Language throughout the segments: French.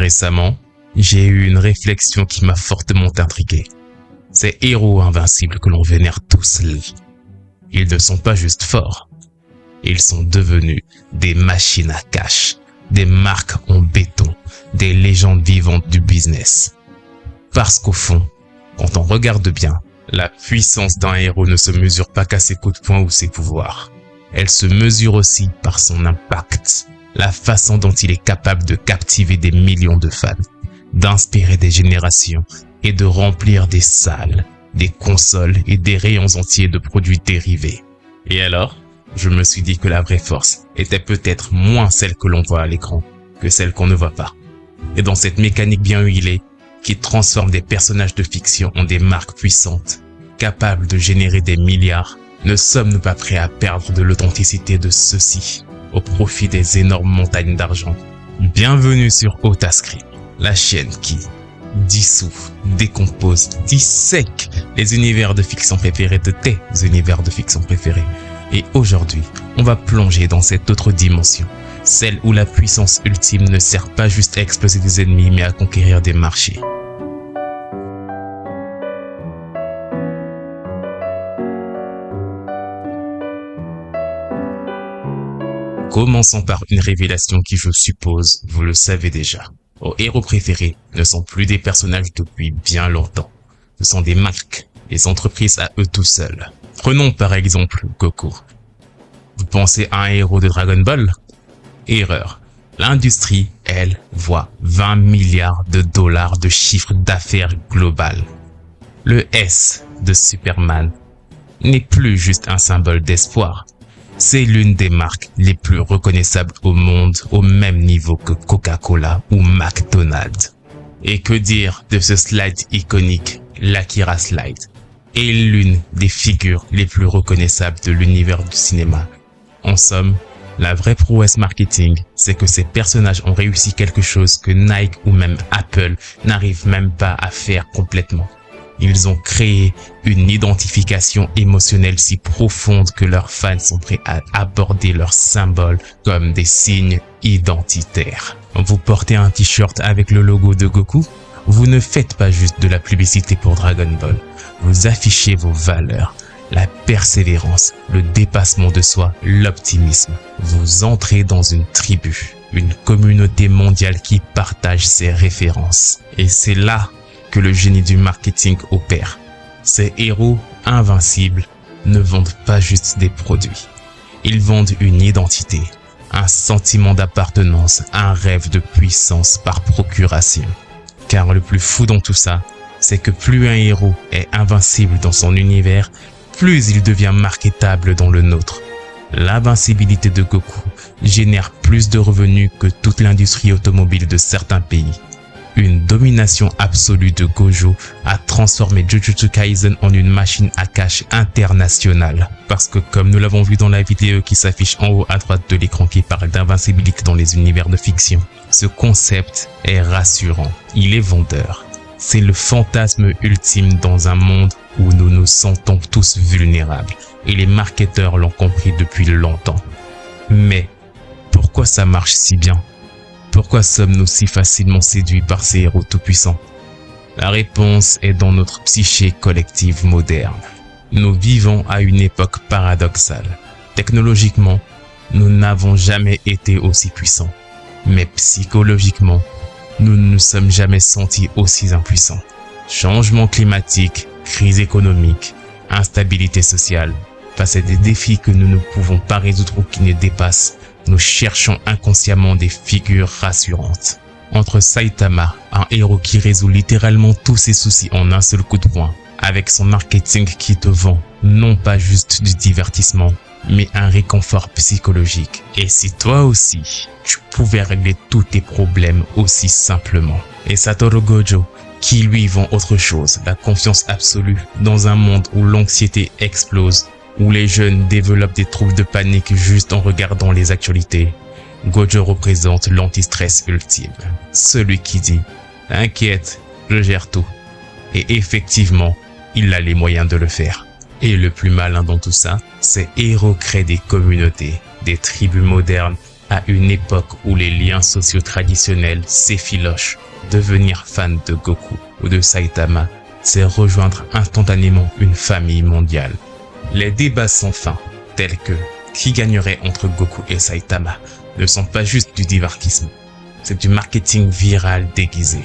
Récemment, j'ai eu une réflexion qui m'a fortement intrigué. Ces héros invincibles que l'on vénère tous là, ils ne sont pas juste forts. Ils sont devenus des machines à cash, des marques en béton, des légendes vivantes du business. Parce qu'au fond, quand on regarde bien, la puissance d'un héros ne se mesure pas qu'à ses coups de poing ou ses pouvoirs. Elle se mesure aussi par son impact, la façon dont il est capable de captiver des millions de fans, d'inspirer des générations et de remplir des salles, des consoles et des rayons entiers de produits dérivés. Et alors, je me suis dit que la vraie force était peut-être moins celle que l'on voit à l'écran que celle qu'on ne voit pas. Et dans cette mécanique bien huilée, qui transforme des personnages de fiction en des marques puissantes, capables de générer des milliards, ne sommes-nous pas prêts à perdre de l'authenticité de ceux-ci au profit des énormes montagnes d'argent? Bienvenue sur Otascript, la chaîne qui dissout, décompose, dissèque les univers de fiction préférés de tes univers de fiction préférés. Et aujourd'hui, on va plonger dans cette autre dimension, celle où la puissance ultime ne sert pas juste à exploser des ennemis mais à conquérir des marchés. Commençons par une révélation qui, je suppose, vous le savez déjà. Vos héros préférés ne sont plus des personnages depuis bien longtemps. Ce sont des marques, des entreprises à eux tout seuls. Prenons par exemple Goku. Vous pensez à un héros de Dragon Ball? Erreur. L'industrie, elle, voit 20 milliards de dollars de chiffre d'affaires global. Le S de Superman n'est plus juste un symbole d'espoir. C'est l'une des marques les plus reconnaissables au monde, au même niveau que Coca-Cola ou McDonald's. Et que dire de ce slide iconique, l'Akira Slide, est l'une des figures les plus reconnaissables de l'univers du cinéma. En somme, la vraie prouesse marketing, c'est que ces personnages ont réussi quelque chose que Nike ou même Apple n'arrivent même pas à faire complètement. Ils ont créé une identification émotionnelle si profonde que leurs fans sont prêts à aborder leurs symboles comme des signes identitaires. Vous portez un t-shirt avec le logo de Goku? Vous ne faites pas juste de la publicité pour Dragon Ball. Vous affichez vos valeurs, la persévérance, le dépassement de soi, l'optimisme. Vous entrez dans une tribu, une communauté mondiale qui partage ses références. Et c'est là que le génie du marketing opère. Ces héros invincibles ne vendent pas juste des produits. Ils vendent une identité, un sentiment d'appartenance, un rêve de puissance par procuration. Car le plus fou dans tout ça, c'est que plus un héros est invincible dans son univers, plus il devient marketable dans le nôtre. L'invincibilité de Goku génère plus de revenus que toute l'industrie automobile de certains pays. Une domination absolue de Gojo a transformé Jujutsu Kaisen en une machine à cash internationale. Parce que comme nous l'avons vu dans la vidéo qui s'affiche en haut à droite de l'écran qui parle d'invincibilité dans les univers de fiction, ce concept est rassurant, il est vendeur. C'est le fantasme ultime dans un monde où nous nous sentons tous vulnérables. Et les marketeurs l'ont compris depuis longtemps. Mais pourquoi ça marche si bien ? Pourquoi sommes-nous si facilement séduits par ces héros tout-puissants? La réponse est dans notre psyché collective moderne. Nous vivons à une époque paradoxale. Technologiquement, nous n'avons jamais été aussi puissants. Mais psychologiquement, nous ne nous sommes jamais sentis aussi impuissants. Changement climatique, crise économique, instabilité sociale, face à des défis que nous ne pouvons pas résoudre ou qui nous dépassent, nous cherchons inconsciemment des figures rassurantes. Entre Saitama, un héros qui résout littéralement tous ses soucis en un seul coup de poing, avec son marketing qui te vend non pas juste du divertissement, mais un réconfort psychologique. Et si toi aussi, tu pouvais régler tous tes problèmes aussi simplement. Et Satoru Gojo, qui lui vend autre chose, la confiance absolue dans un monde où l'anxiété explose, où les jeunes développent des troubles de panique juste en regardant les actualités. Gojo représente l'anti-stress ultime. Celui qui dit « T'inquiète, je gère tout ». Et effectivement, il a les moyens de le faire. Et le plus malin dans tout ça, ces héros créent des communautés, des tribus modernes À une époque où les liens sociaux traditionnels s'effilochent, devenir fan de Goku ou de Saitama, c'est rejoindre instantanément une famille mondiale. Les débats sans fin, tels que qui gagnerait entre Goku et Saitama, ne sont pas juste du divertissement, c'est du marketing viral déguisé.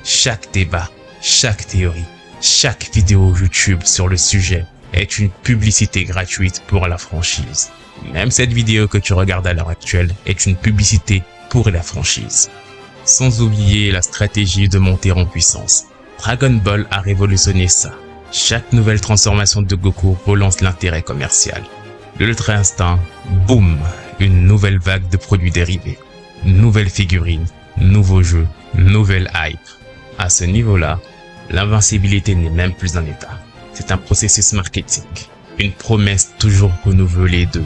Chaque débat, chaque théorie, chaque vidéo YouTube sur le sujet est une publicité gratuite pour la franchise. Même cette vidéo que tu regardes à l'heure actuelle est une publicité pour la franchise. Sans oublier la stratégie de monter en puissance. Dragon Ball a révolutionné ça. Chaque nouvelle transformation de Goku relance l'intérêt commercial. L'Ultra Instinct, boum, une nouvelle vague de produits dérivés. Nouvelles figurines, nouveaux jeux, nouvelle hype. À ce niveau-là, l'invincibilité n'est même plus un état. C'est un processus marketing. Une promesse toujours renouvelée de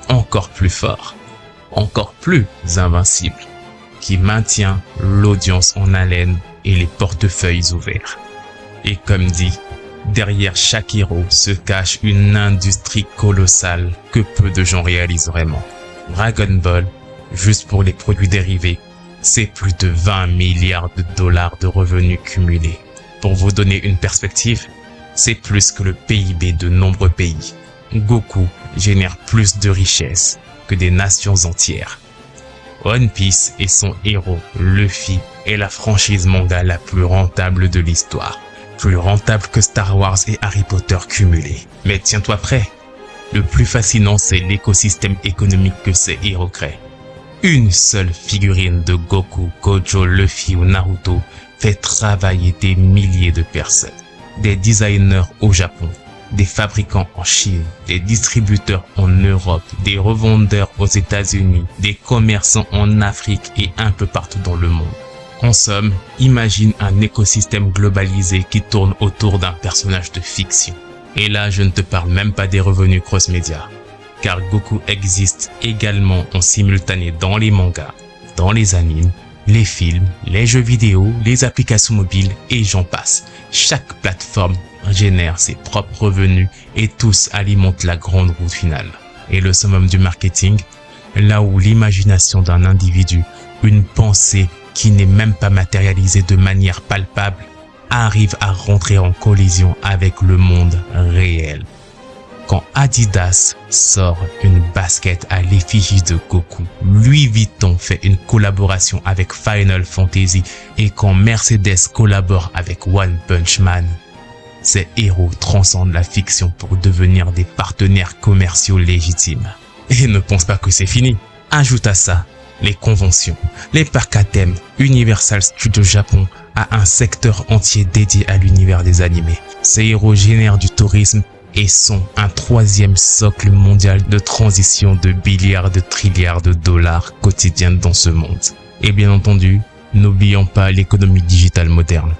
encore plus fort, encore plus invincible, qui maintient l'audience en haleine et les portefeuilles ouverts. Et comme dit, derrière chaque héros se cache une industrie colossale que peu de gens réalisent vraiment. Dragon Ball, juste pour les produits dérivés, c'est plus de 20 milliards de dollars de revenus cumulés. Pour vous donner une perspective, c'est plus que le PIB de nombreux pays. Goku génère plus de richesses que des nations entières. One Piece et son héros, Luffy, est la franchise manga la plus rentable de l'histoire. Plus rentable que Star Wars et Harry Potter cumulés. Mais tiens-toi prêt, le plus fascinant c'est l'écosystème économique que ces héros créent. Une seule figurine de Goku, Gojo, Luffy ou Naruto fait travailler des milliers de personnes. Des designers au Japon, des fabricants en Chine, des distributeurs en Europe, des revendeurs aux États-Unis, des commerçants en Afrique et un peu partout dans le monde. En somme, imagine un écosystème globalisé qui tourne autour d'un personnage de fiction. Et là, je ne te parle même pas des revenus cross-média, car Goku existe également en simultané dans les mangas, dans les animes, les films, les jeux vidéo, les applications mobiles et j'en passe. Chaque plateforme génère ses propres revenus et tous alimentent la grande roue finale. Et le summum du marketing, là où l'imagination d'un individu, une pensée qui n'est même pas matérialisée de manière palpable, arrive à rentrer en collision avec le monde réel. Quand Adidas sort une basket à l'effigie de Goku, Louis Vuitton fait une collaboration avec Final Fantasy et quand Mercedes collabore avec One Punch Man, ces héros transcendent la fiction pour devenir des partenaires commerciaux légitimes. Et ne pense pas que c'est fini. Ajoute à ça les conventions, les parcs à thème. Universal Studios Japon a un secteur entier dédié à l'univers des animés. Ces héros génèrent du tourisme et sont un troisième socle mondial de transition de milliards de trilliards de dollars quotidiens dans ce monde. Et bien entendu, n'oublions pas l'économie digitale moderne.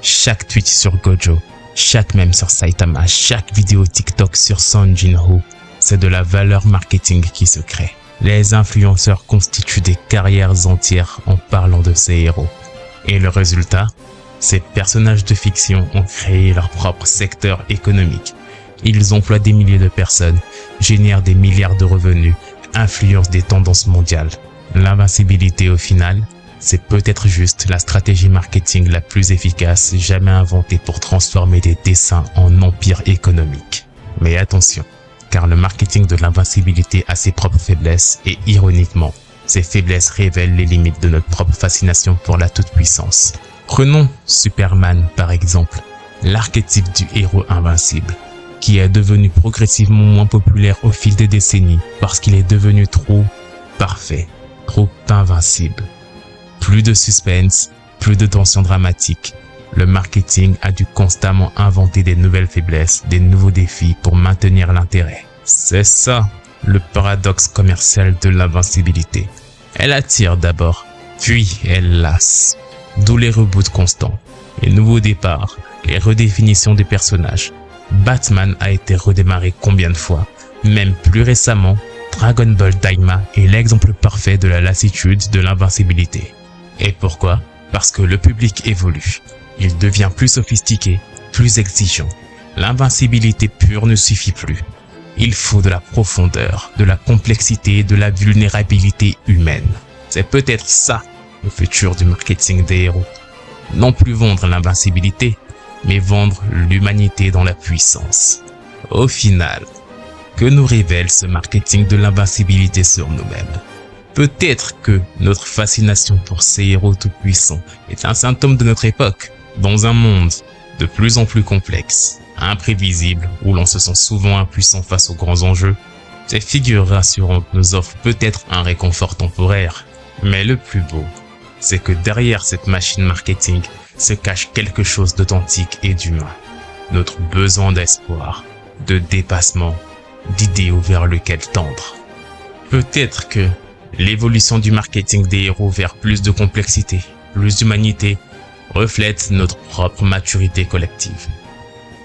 Chaque tweet sur Gojo, chaque mème sur Saitama, chaque vidéo TikTok sur Son Jinho, c'est de la valeur marketing qui se crée. Les influenceurs constituent des carrières entières en parlant de ces héros. Et le résultat, ces personnages de fiction ont créé leur propre secteur économique. Ils emploient des milliers de personnes, génèrent des milliards de revenus, influencent des tendances mondiales. L'invincibilité au final, c'est peut-être juste la stratégie marketing la plus efficace jamais inventée pour transformer des dessins en empire économique. Mais attention, car le marketing de l'invincibilité a ses propres faiblesses et ironiquement, ces faiblesses révèlent les limites de notre propre fascination pour la toute-puissance. Prenons Superman par exemple, l'archétype du héros invincible, qui est devenu progressivement moins populaire au fil des décennies parce qu'il est devenu trop parfait, trop invincible. Plus de suspense, plus de tension dramatique. Le marketing a dû constamment inventer des nouvelles faiblesses, des nouveaux défis pour maintenir l'intérêt. C'est ça, le paradoxe commercial de l'invincibilité. Elle attire d'abord, puis elle lasse. D'où les reboots constants, les nouveaux départs, les redéfinitions des personnages. Batman a été redémarré combien de fois? Même plus récemment, Dragon Ball Daima est l'exemple parfait de la lassitude de l'invincibilité. Et pourquoi? Parce que le public évolue. Il devient plus sophistiqué, plus exigeant. L'invincibilité pure ne suffit plus. Il faut de la profondeur, de la complexité, de la vulnérabilité humaine. C'est peut-être ça le futur du marketing des héros. Non plus vendre l'invincibilité, mais vendre l'humanité dans la puissance. Au final, que nous révèle ce marketing de l'invincibilité sur nous-mêmes? Peut-être que notre fascination pour ces héros tout-puissants est un symptôme de notre époque, dans un monde de plus en plus complexe, imprévisible, où l'on se sent souvent impuissant face aux grands enjeux. Ces figures rassurantes nous offrent peut-être un réconfort temporaire, mais le plus beau, c'est que derrière cette machine marketing se cache quelque chose d'authentique et d'humain. Notre besoin d'espoir, de dépassement, d'idéaux vers lequel tendre. Peut-être que l'évolution du marketing des héros vers plus de complexité, plus d'humanité, reflète notre propre maturité collective.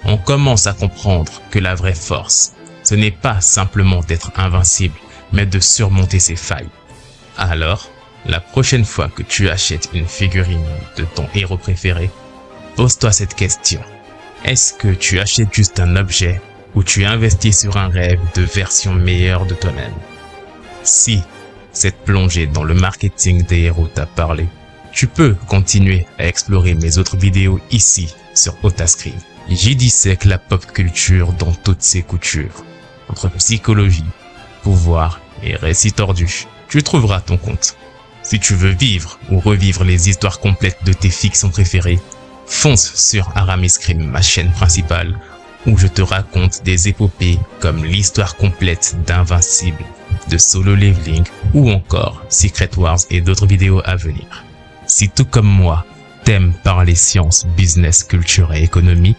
On commence à comprendre que la vraie force, ce n'est pas simplement d'être invincible, mais de surmonter ses failles. Alors, la prochaine fois que tu achètes une figurine de ton héros préféré, pose-toi cette question. Est-ce que tu achètes juste un objet ou tu investis sur un rêve de version meilleure de toi-même? Si cette plongée dans le marketing des héros t'a parlé, tu peux continuer à explorer mes autres vidéos ici sur Otascrime. J'y dissèque la pop culture dans toutes ses coutures. Entre psychologie, pouvoir et récits tordus, tu trouveras ton compte. Si tu veux vivre ou revivre les histoires complètes de tes fictions préférées, fonce sur Aramis Crime, ma chaîne principale, où je te raconte des épopées comme l'histoire complète d'Invincible, de Solo Leveling ou encore Secret Wars et d'autres vidéos à venir. Si tout comme moi, t'aimes parler sciences, business, culture et économie,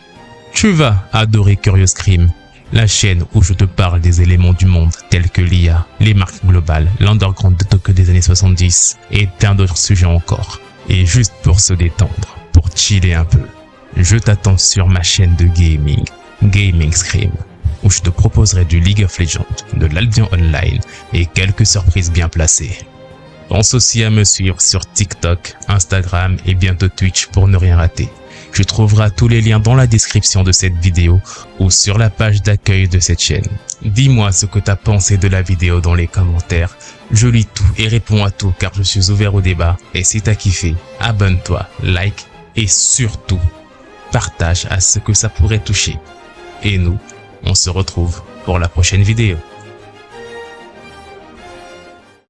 tu vas adorer Curious Crime, la chaîne où je te parle des éléments du monde tels que l'IA, les marques globales, l'underground de Tokyo des années 70 et tant d'autres sujets encore. Et juste pour se détendre, pour chiller un peu, je t'attends sur ma chaîne de gaming, Gaming Scream, où je te proposerai du League of Legends, de l'Albion Online et quelques surprises bien placées. Pense aussi à me suivre sur TikTok, Instagram et bientôt Twitch pour ne rien rater. Tu trouveras tous les liens dans la description de cette vidéo ou sur la page d'accueil de cette chaîne. Dis-moi ce que tu as pensé de la vidéo dans les commentaires. Je lis tout et réponds à tout car je suis ouvert au débat. Et si t'as kiffé, abonne-toi, like et surtout, partage à ce que ça pourrait toucher. Et nous, on se retrouve pour la prochaine vidéo.